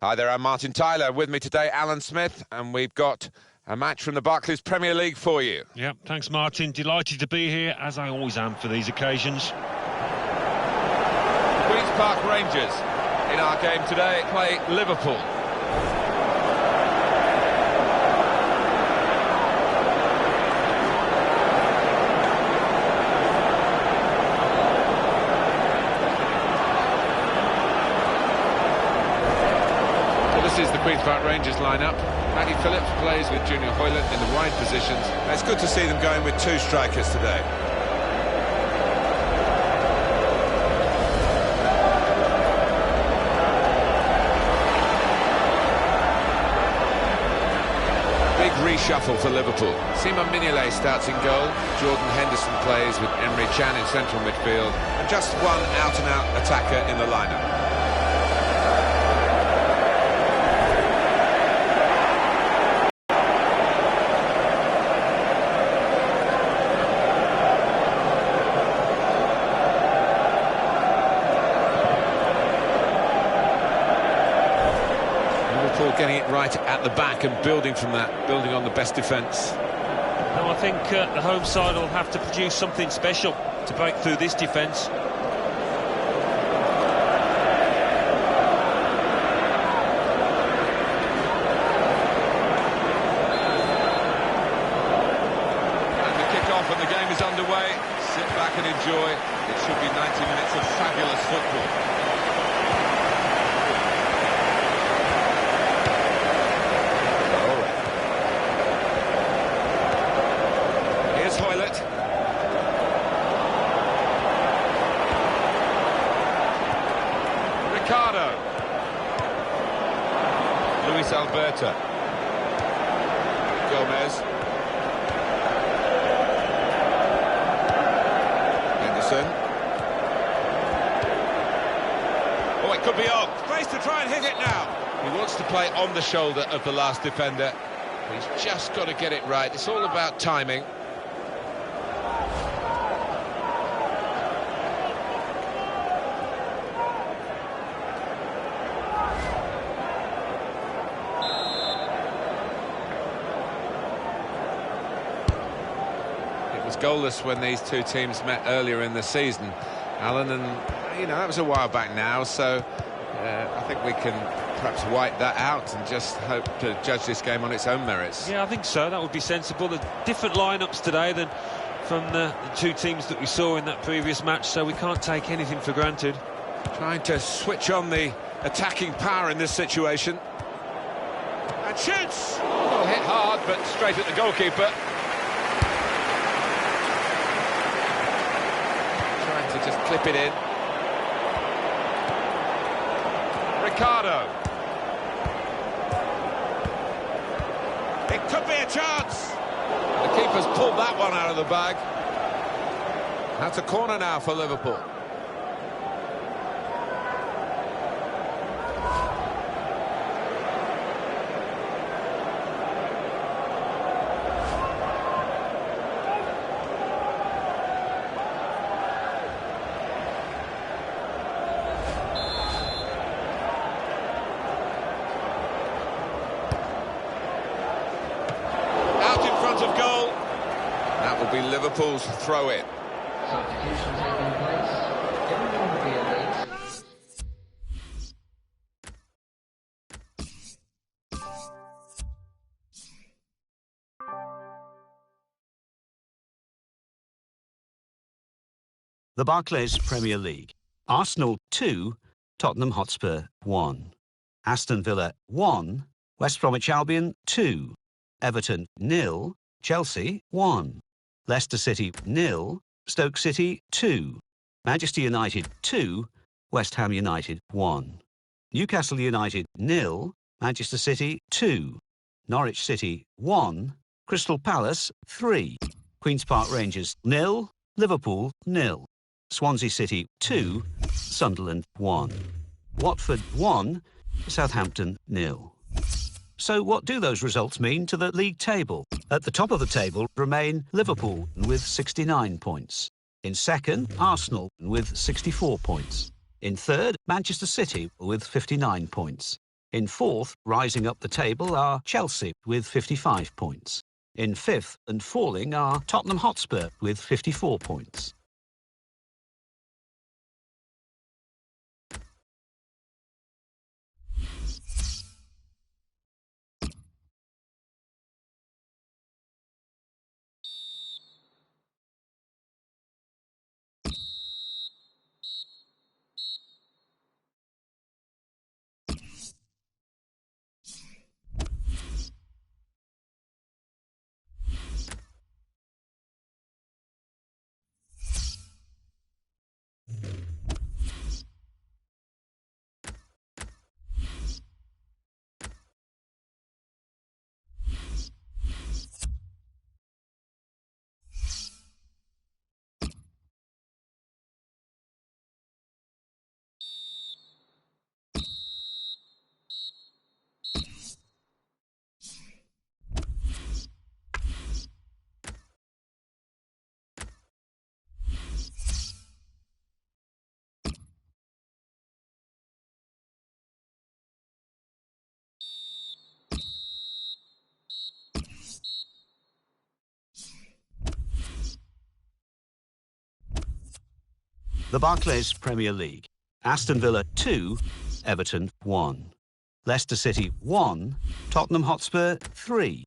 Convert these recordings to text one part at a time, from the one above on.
Hi there, I'm Martin Tyler. With me today, Alan Smith, and we've got a match from the Barclays Premier League for you. Yep, thanks Martin. Delighted to be here, as I always am for these occasions. Queen's Park Rangers in our game today play Liverpool. This is the Queen's Park Rangers lineup. Paddy Phillips plays with Junior Hoyland in the wide positions. It's good to see them going with two strikers today. Big reshuffle for Liverpool. Simon Mignolet starts in goal. Jordan Henderson plays with Emre Can in central midfield. And just one out-and-out attacker in the lineup. Getting it right at the back and building from that, building on the best defence. Now I think the home side will have to produce something special to break through this defence. And the kick-off and the game is underway. Sit back and enjoy. It should be 90 minutes of fabulous football. Luis Alberto. Gomez. Henderson. Oh, it could be on. Space to try and hit it now. He wants to play on the shoulder of the last defender. He's just got to get it right. It's all about timing. Goalless when these two teams met earlier in the season, Alan, and you know that was a while back now, so I think we can perhaps wipe that out and just hope to judge this game on its own merits. Yeah, I think so. That would be sensible. The different lineups today than from the two teams that we saw in that previous match, so we can't take anything for granted. Trying to switch on the attacking power in this situation, and shoots. Oh, hit hard, but straight at the goalkeeper. Just clip it in. Ricardo. It could be a chance. The keeper's pulled that one out of the bag. That's a corner now for Liverpool. Of goal. That will be Liverpool's throw-in. The Barclays Premier League. Arsenal 2, Tottenham Hotspur 1. Aston Villa 1, West Bromwich Albion 2. Everton 0, Chelsea 1. Leicester City 0, Stoke City 2. Manchester United 2, West Ham United 1. Newcastle United 0, Manchester City 2. Norwich City 1, Crystal Palace 3. Queen's Park Rangers 0, Liverpool 0. Swansea City 2, Sunderland 1. Watford 1, Southampton 0. So what do those results mean to the league table? At the top of the table remain Liverpool with 69 points. In second, Arsenal with 64 points. In third, Manchester City with 59 points. In fourth, rising up the table, are Chelsea with 55 points. In fifth and falling are Tottenham Hotspur with 54 points. The Barclays Premier League. Aston Villa 2, Everton 1. Leicester City 1, Tottenham Hotspur 3.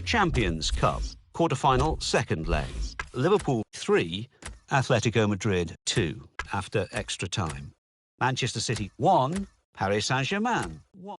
Champions Cup. Quarter-final, second leg. Liverpool 3, Atletico Madrid 2, after extra time. Manchester City 1, Paris Saint-Germain 1.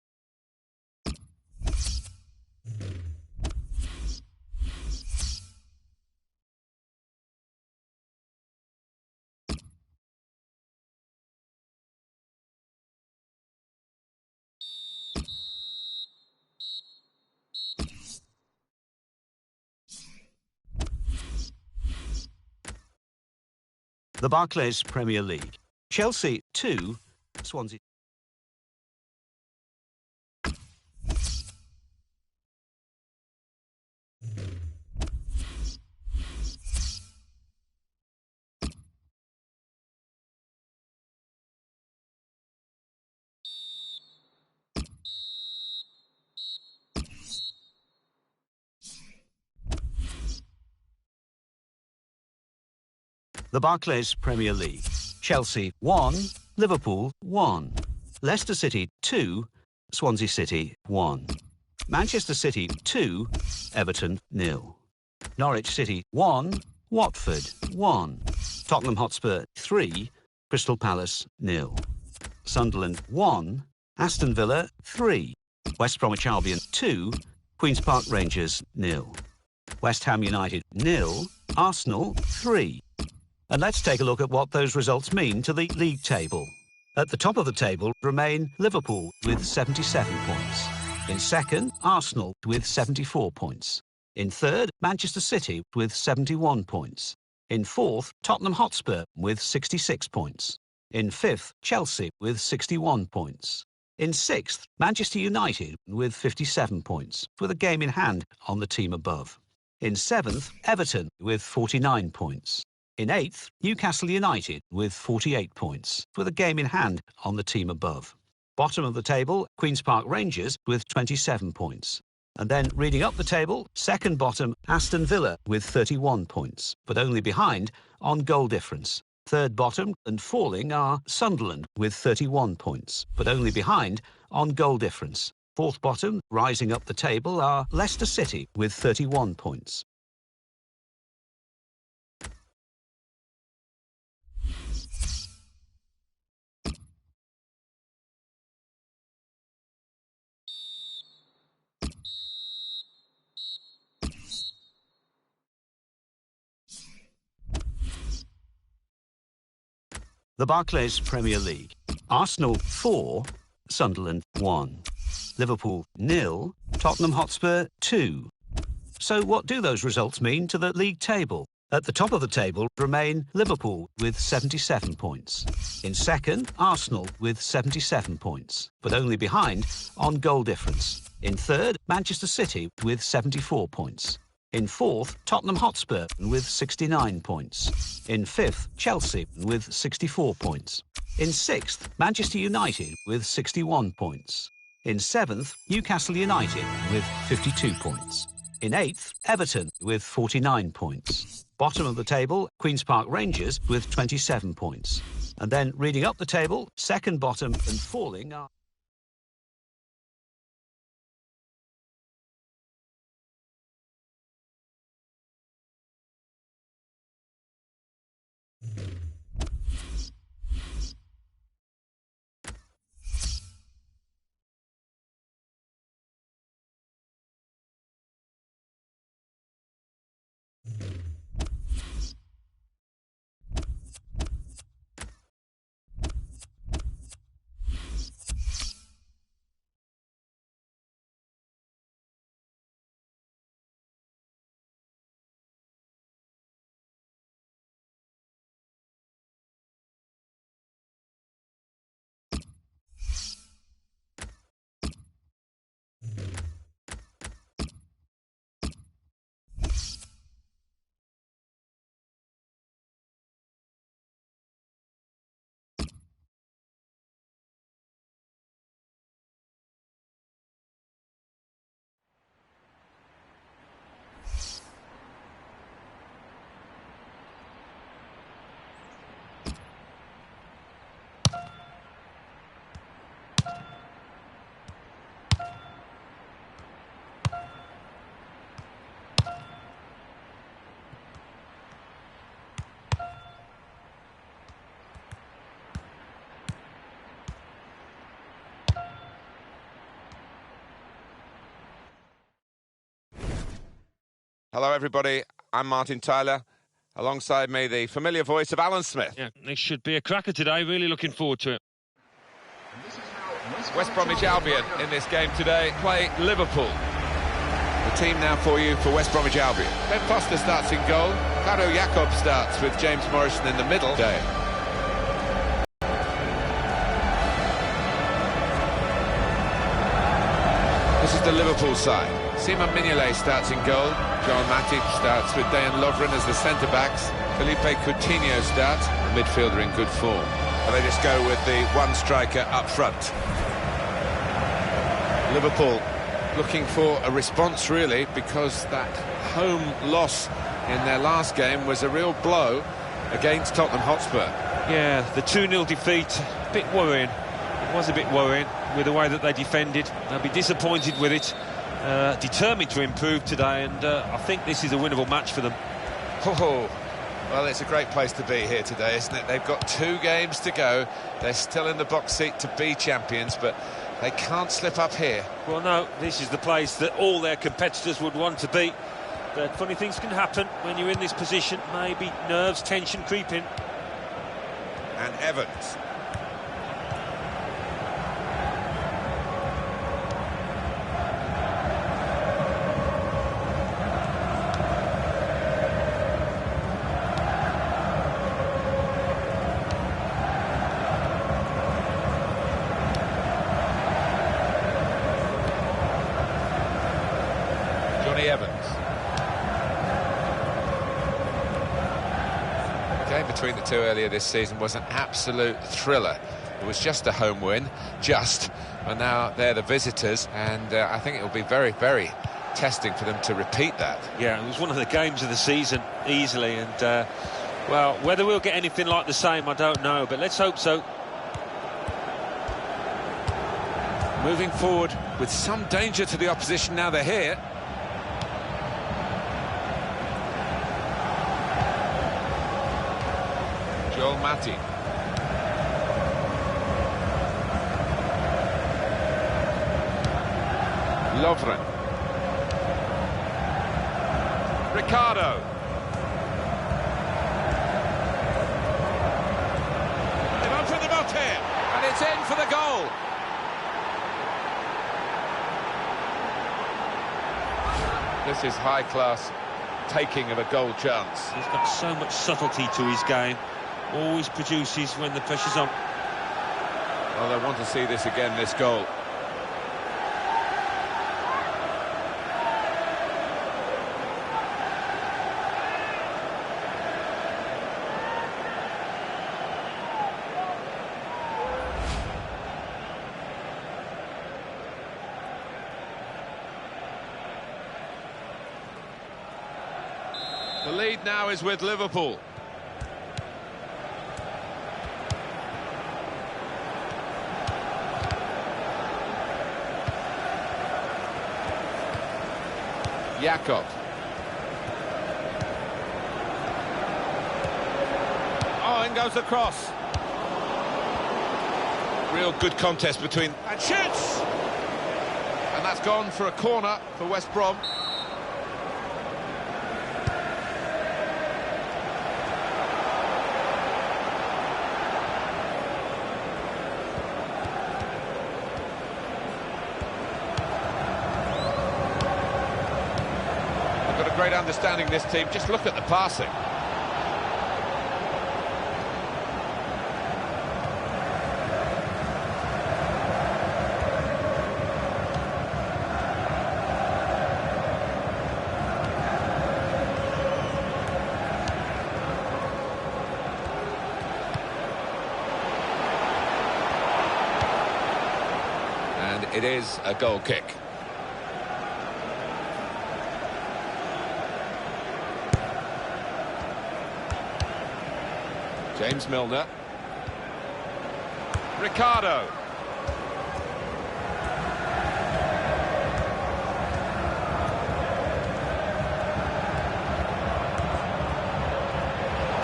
The Barclays Premier League. Chelsea 2, Swansea. The Barclays Premier League. Chelsea 1, Liverpool 1. Leicester City 2, Swansea City 1. Manchester City 2, Everton 0. Norwich City 1, Watford 1. Tottenham Hotspur 3, Crystal Palace 0. Sunderland 1, Aston Villa 3. West Bromwich Albion 2, Queen's Park Rangers 0. West Ham United 0, Arsenal 3. And let's take a look at what those results mean to the league table. At the top of the table remain Liverpool with 77 points. In second, Arsenal with 74 points. In third, Manchester City with 71 points. In fourth, Tottenham Hotspur with 66 points. In fifth, Chelsea with 61 points. In sixth, Manchester United with 57 points, with a game in hand on the team above. In seventh, Everton with 49 points. In eighth, Newcastle United with 48 points, with a game in hand on the team above. Bottom of the table, Queen's Park Rangers with 27 points. And then reading up the table, second bottom, Aston Villa with 31 points, but only behind on goal difference. Third bottom and falling are Sunderland with 31 points, but only behind on goal difference. Fourth bottom, rising up the table, are Leicester City with 31 points. The Barclays Premier League. Arsenal 4, Sunderland 1. Liverpool 0, Tottenham Hotspur 2. So what do those results mean to the league table? At the top of the table remain Liverpool with 77 points. In second, Arsenal with 77 points, but only behind on goal difference. In third, Manchester City with 74 points. In fourth, Tottenham Hotspur with 69 points. In fifth, Chelsea with 64 points. In sixth, Manchester United with 61 points. In seventh, Newcastle United with 52 points. In eighth, Everton with 49 points. Bottom of the table, Queen's Park Rangers with 27 points. And then reading up the table, second bottom and falling are... Hello, everybody. I'm Martin Tyler. Alongside me, the familiar voice of Alan Smith. Yeah, this should be a cracker today. Really looking forward to it. West Bromwich Albion in this game today play Liverpool. The team now for you for West Bromwich Albion. Ben Foster starts in goal. Claudio Jakob starts with James Morrison in the middle. This is the Liverpool side. Simon Mignolet starts in goal. Joel Matip starts with Dejan Lovren as the centre-backs. Felipe Coutinho starts, the midfielder in good form. And they just go with the one striker up front. Liverpool looking for a response, really, because that home loss in their last game was a real blow against Tottenham Hotspur. Yeah, the 2-0 defeat, a bit worrying. It was a bit worrying with the way that they defended. They'll be disappointed with it. Determined to improve today, and I think this is a winnable match for them. Oh, well, it's a great place to be here today, isn't it? They've got 2 games to go. They're still in the box seat to be champions, but they can't slip up here. Well, no, this is the place that all their competitors would want to be. But funny things can happen when you're in this position. Maybe nerves, tension creeping. And Evans. Evans. The game between the two earlier this season was an absolute thriller. It was just a home win, and now they're the visitors, and I think it will be very, very testing for them to repeat that. Yeah, it was one of the games of the season, easily, and, well, whether we'll get anything like the same, I don't know, but let's hope so. Moving forward with some danger to the opposition now they're here. Joel Matip. Lovren. Ricardo. They've opened them up here, and it's in for the goal. This is high class taking of a goal chance. He's got so much subtlety to his game. Always produces when the pressure's on. Well, they want to see this again, this goal. The lead now is with Liverpool. Jakob. Oh, in goes the cross. Real good contest between... And shoots! And that's gone for a corner for West Brom. Great understanding, this team. Just look at the passing. And it is a goal kick. James Milner. Ricardo.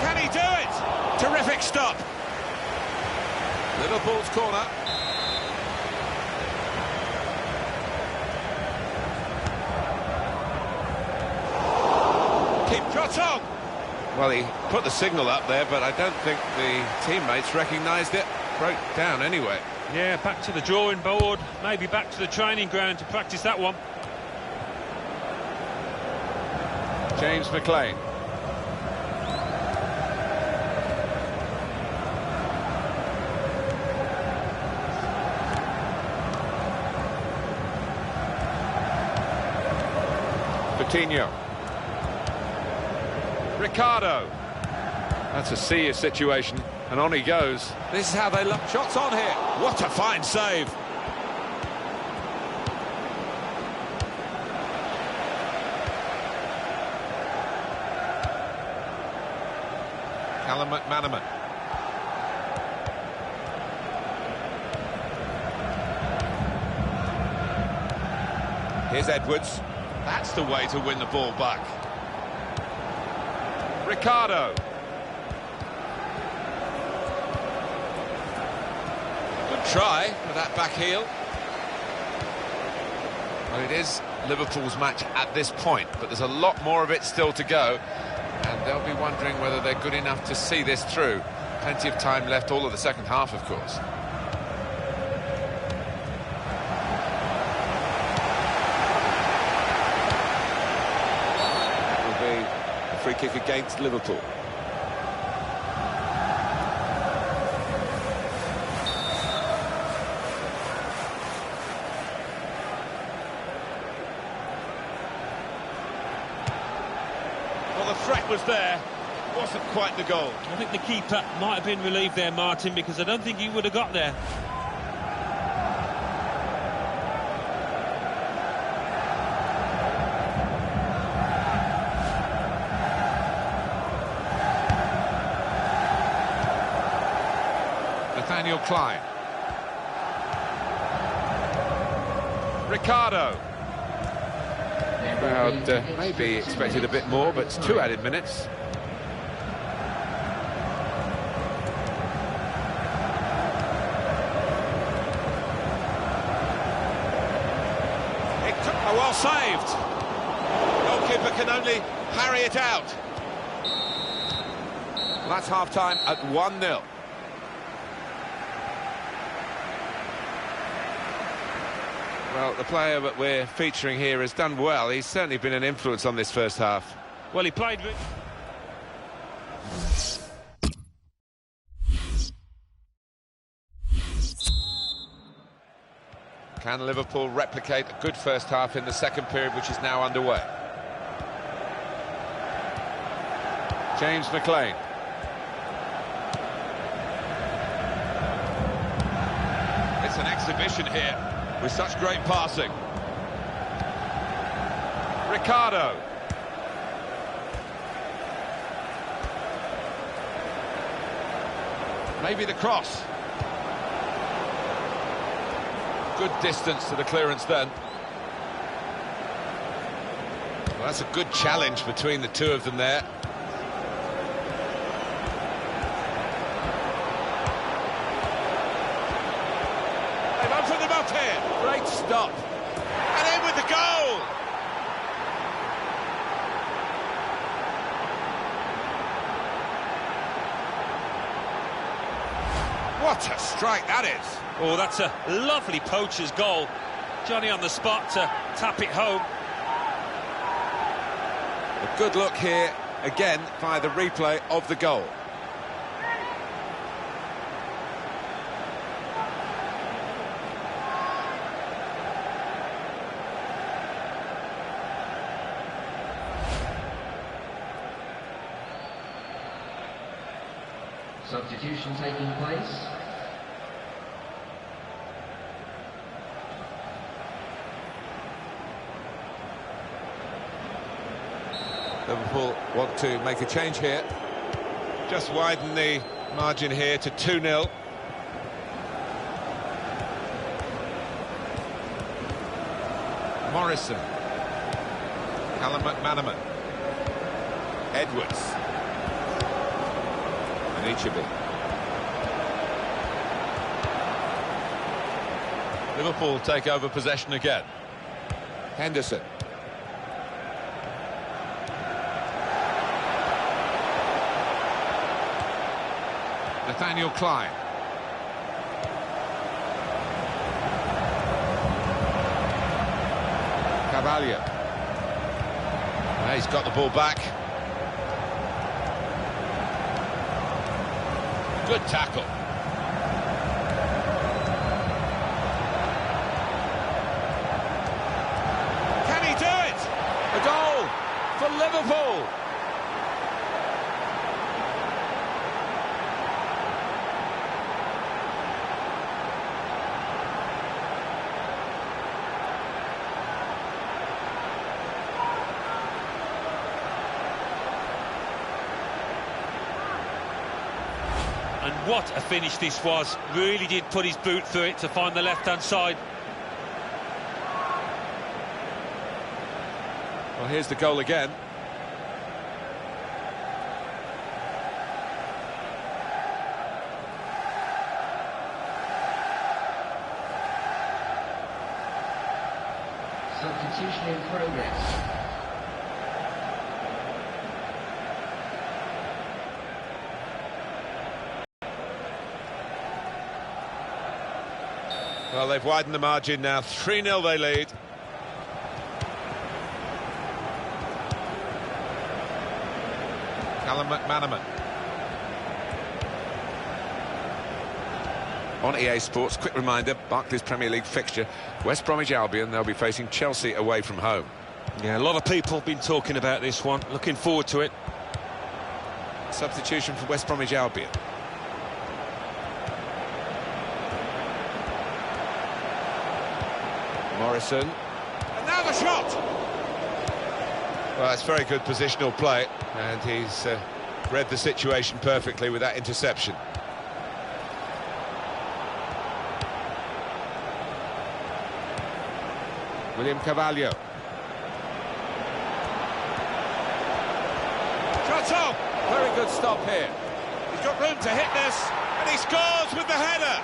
Can he do it? Terrific stop. Liverpool's corner. Keep shots on. Well, he put the signal up there, but I don't think the teammates recognised it. Broke down anyway. Yeah, back to the drawing board, maybe back to the training ground to practice that one. James McLean. Coutinho. Ricardo. That's a serious situation, and on he goes. This is how they look. Shots on here. What a fine save. Callum McManaman. Here's Edwards. That's the way to win the ball back. Ricardo. Good try with that back heel. Well, it is Liverpool's match at this point, but there's a lot more of it still to go, and they'll be wondering whether they're good enough to see this through. Plenty of time left, all of the second half, of course. Free kick against Liverpool. Well, the threat was there. Wasn't quite the goal. I think the keeper might have been relieved there, Martin, because I don't think he would have got there. Nathaniel Klein. Ricardo. Crowd maybe expected a bit more, but it's 2 added minutes. Oh, well saved. Goalkeeper can only parry it out. Well, that's half-time at 1-0. Well, the player that we're featuring here has done well. He's certainly been an influence on this first half. Well, he played... Can Liverpool replicate a good first half in the second period, which is now underway? James McLean. It's an exhibition here with such great passing. Ricardo. Maybe the cross. Good distance to the clearance then. Well, that's a good challenge between the two of them there. They've opened them up here. Great stop. And in with the goal! What a strike that is! Oh, that's a lovely poacher's goal. Johnny on the spot to tap it home. A good look here, again, via the replay of the goal. Substitution taking place. Liverpool want to make a change here. Just widen the margin here to 2-0. Morrison. Callum McManaman. Edwards. And Ichibi. Liverpool take over possession again. Henderson. Nathaniel Klein. Carvalho. He's got the ball back. Good tackle. Can he do it? A goal for Liverpool. And what a finish this was. Really did put his boot through it to find the left-hand side. Well, here's the goal again. Substitution in progress. Well, they've widened the margin now. 3-0 they lead. Callum McManaman. On EA Sports, quick reminder, Barclays Premier League fixture. West Bromwich Albion, they'll be facing Chelsea away from home. Yeah, a lot of people have been talking about this one. Looking forward to it. Substitution for West Bromwich Albion. Morrison. And now the shot! Well, that's very good positional play, and he's read the situation perfectly with that interception. William Carvalho. Shots off! Very good stop here. He's got room to hit this, and he scores with the header!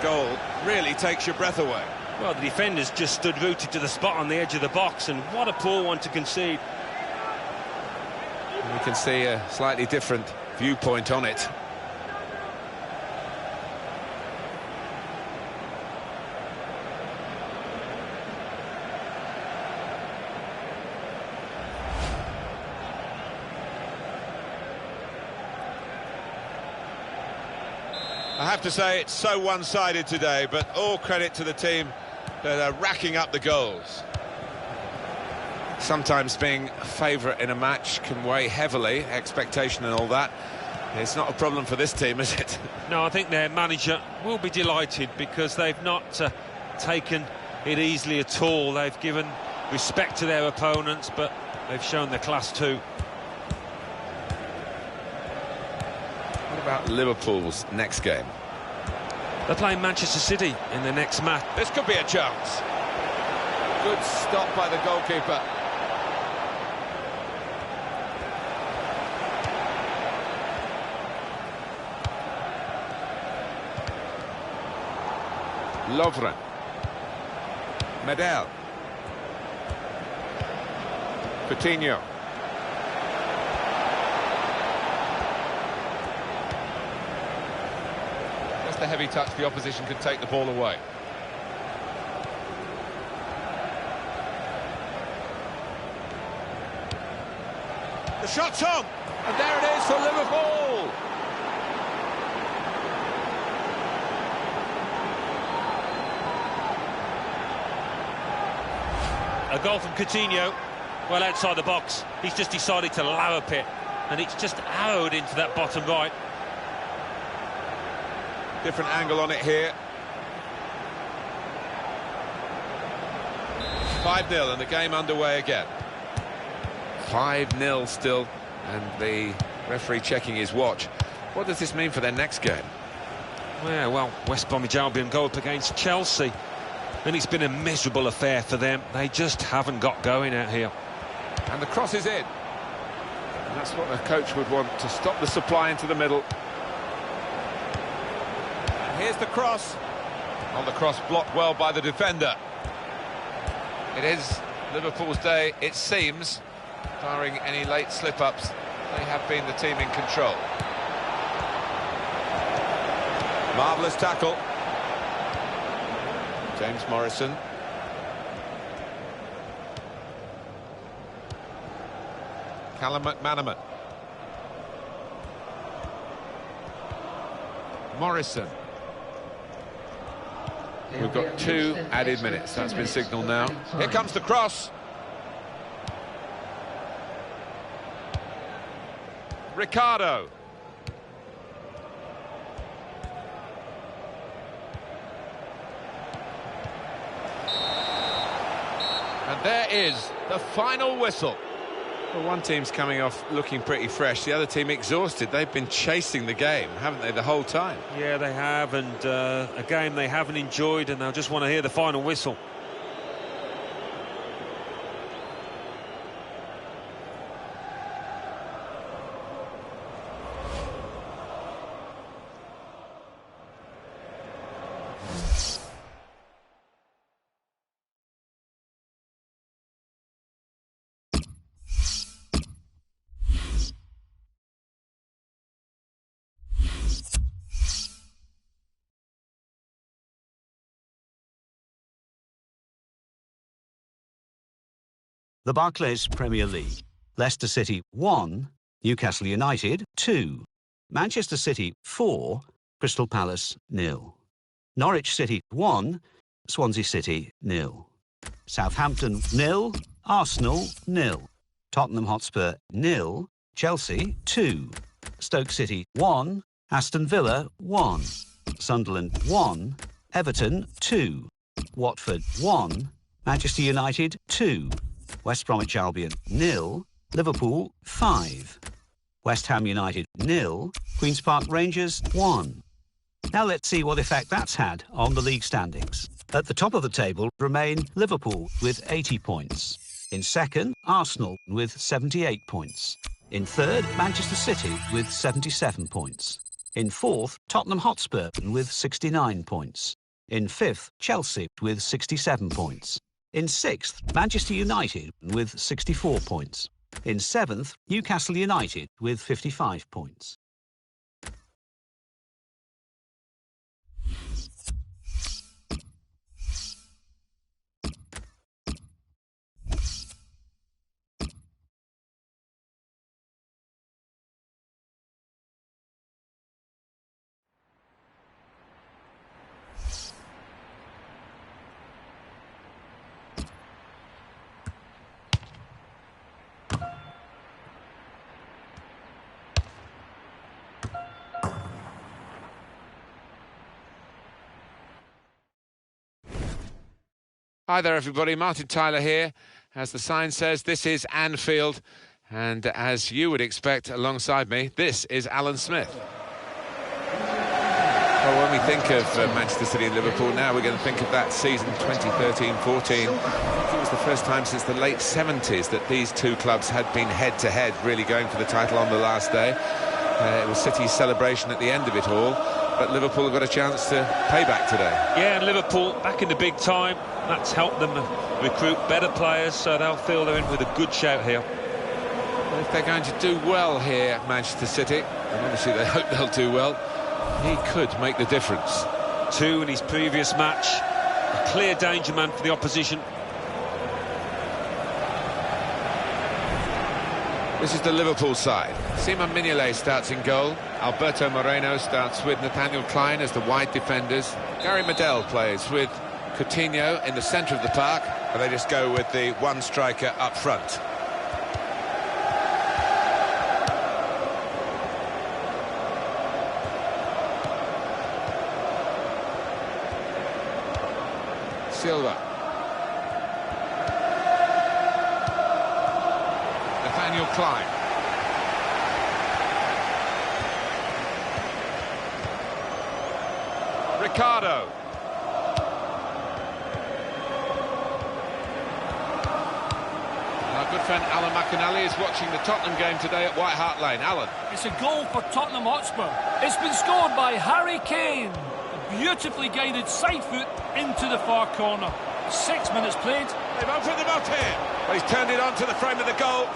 Goal really takes your breath away. Well, the defenders just stood rooted to the spot on the edge of the box, and what a poor one to concede. can see a slightly different viewpoint on it. I have to say it's so one-sided today, but all credit to the team that are racking up the goals. Sometimes being favourite in a match can weigh heavily, expectation and all that. It's not a problem for this team, is it? No, I think their manager will be delighted because they've not taken it easily at all. They've given respect to their opponents, but they've shown their class too. What about Liverpool's next game? They're playing Manchester City in the next match. This could be a chance. Good stop by the goalkeeper. Lovren. Medel. Coutinho. Just a heavy touch, the opposition could take the ball away. The shot's on, and there it is for Liverpool. A goal from Coutinho, well outside the box. He's just decided to lollop it, and it's just arrowed into that bottom right. Different angle on it here. 5-0 and the game underway again. 5-0 still, and the referee checking his watch. What does this mean for their next game? Yeah, well, West Bromwich Albion go up against Chelsea, and it's been a miserable affair for them. They just haven't got going out here. And the cross is in. And that's what a coach would want, to stop the supply into the middle. And here's the cross. On the cross, blocked well by the defender. It is Liverpool's day, it seems. Barring any late slip-ups, they have been the team in control. Marvellous tackle. James Morrison. Callum McManaman. Morrison. We've got 2 added minutes, that's been signalled now. Here comes the cross. Ricardo. And there is the final whistle. Well, one team's coming off looking pretty fresh, the other team exhausted. They've been chasing the game, haven't they, the whole time? Yeah, they have, and a game they haven't enjoyed, and they'll just want to hear the final whistle. The Barclays Premier League. Leicester City 1, Newcastle United 2, Manchester City 4, Crystal Palace 0, Norwich City 1, Swansea City 0, Southampton 0, Arsenal 0, Tottenham Hotspur 0, Chelsea 2, Stoke City 1, Aston Villa 1, Sunderland 1, Everton 2, Watford 1, Manchester United 2, West Bromwich Albion 0, Liverpool 5, West Ham United 0, Queen's Park Rangers 1. Now let's see what effect that's had on the league standings. At the top of the table remain Liverpool with 80 points. In second, Arsenal with 78 points. In third, Manchester City with 77 points. In fourth, Tottenham Hotspur with 69 points. In fifth, Chelsea with 67 points. In sixth, Manchester United with 64 points. In 7th, Newcastle United with 55 points. Hi there everybody, Martin Tyler here. As the sign says, this is Anfield, and as you would expect alongside me, this is Alan Smith. Well, when we think of Manchester City and Liverpool now, we're going to think of that season 2013-14. I think it was the first time since the late 70s that these two clubs had been head-to-head, really going for the title on the last day. It was City's celebration at the end of it all, but Liverpool have got a chance to pay back today. Yeah, and Liverpool back in the big time. That's helped them recruit better players, so they'll feel they're in with a good shout here. Well, if they're going to do well here, Manchester City, and obviously they hope they'll do well, he could make the difference. 2 in his previous match. A clear danger man for the opposition. This is the Liverpool side. Simon Mignolet starts in goal. Alberto Moreno starts with Nathaniel Klein as the wide defenders. Gary Medel plays with Coutinho in the centre of the park. And they just go with the one striker up front. Silva. Nathaniel Klein. Ricardo. Our good friend Alan McInally is watching the Tottenham game today at White Hart Lane. Alan. It's a goal for Tottenham Hotspur. It's been scored by Harry Kane. A beautifully guided side foot into the far corner. 6 minutes played. They've opened them up here. Well, he's turned it onto the frame of the goal.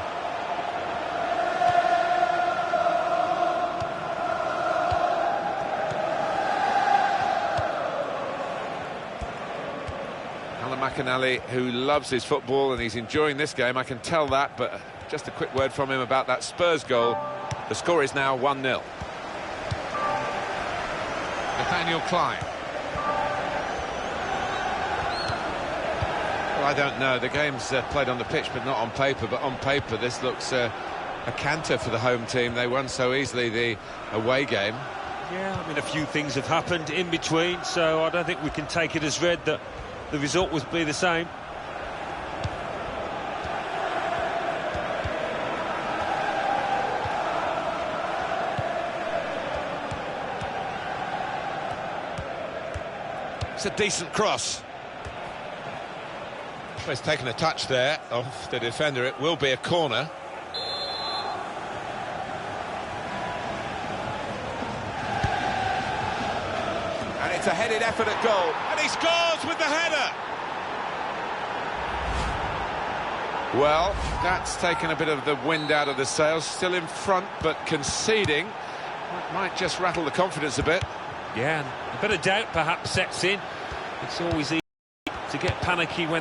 Alan McInally, who loves his football and he's enjoying this game, I can tell that, but just a quick word from him about that Spurs goal. The score is now 1-0. Nathaniel Klein. Well, I don't know. The game's played on the pitch, but not on paper. But on paper, this looks a canter for the home team. They won so easily the away game. Yeah, I mean, a few things have happened in between, so I don't think we can take it as read that the result would be the same. It's a decent cross. Well, he's taken a touch there off the defender. It will be a corner. And it's a headed effort at goal. And he scores with the header. Well, that's taken a bit of the wind out of the sails. Still in front, but conceding. That might just rattle the confidence a bit. Yeah, and a bit of doubt perhaps sets in. It's always easy to get panicky when